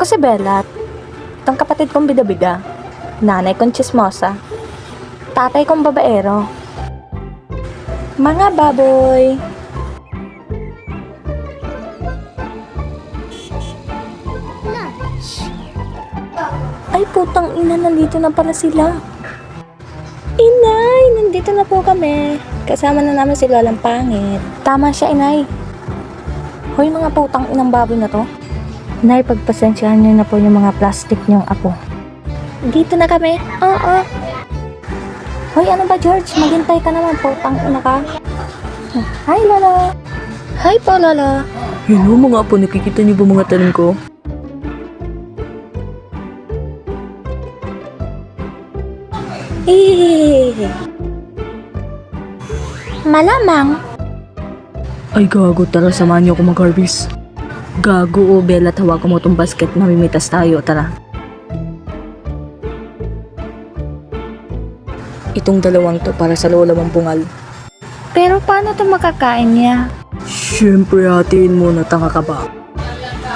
Ako si Belat. Itong kapatid kong bida-bida. Nanay kong chismosa. Tatay kong babaero. Mga baboy. Ay putang ina, nandito na pala sila. Inay, nandito na po kami. Kasama na namin si Lolang Pangit. Tama siya, Inay. Hoy mga putang inang baboy na to. Nay, pagpasensyahan niyo na po yung mga plastic niyong apo. Dito na kami. Oo. Hoy, ano ba George? Maghintay ka naman, putang ina ka. Hi Lola. Hi po Lola. Hello mga apo, nakikita niyo ba mga tanim ko? Hehehehe. Malamang. Ay gago, tara samahan niyo ako mag-harvest. Gago o Bella, tawagan mo tong basket, mamimitas tayo, tara. Itong dalawang to para sa lola mong bungal. Pero paano to makakain niya? Siyempre hatiin mo na, tanga ka ba?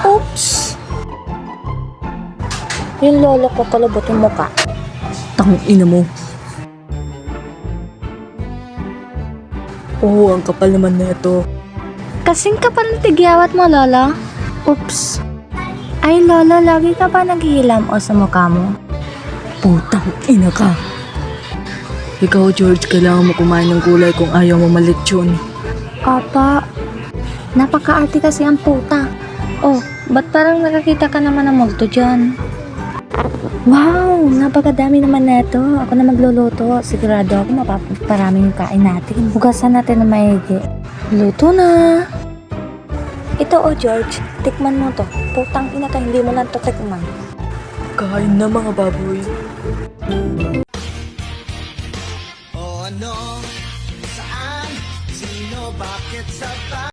Oops. Yung lolo ko kalabot yung muka. Tang ina mo. Oo, ang kapal naman na ito. Kasing kapal ng tigyawat mo, Lola. Oops. Ay, Lola, lagi ka ba naghihilam o sa mukha mo? Putang ina ka. Ikaw George, kailangan mo kumain ng gulay kung ayaw mo malitsyon. Apa, napaka-arte kasi ang puta. Oh, ba't parang nakakita ka naman ng multo dyan? Wow, napakadami naman neto. Ako na magluluto. Sigurado ako mapaparami yung kain natin. Hugasan natin na maigi. Luto na. Ito George, tikman mo to. Putang ina ka, hindi mo lang to tikman. Kain na mga baboy. O ano, saan, sino, bakit, sa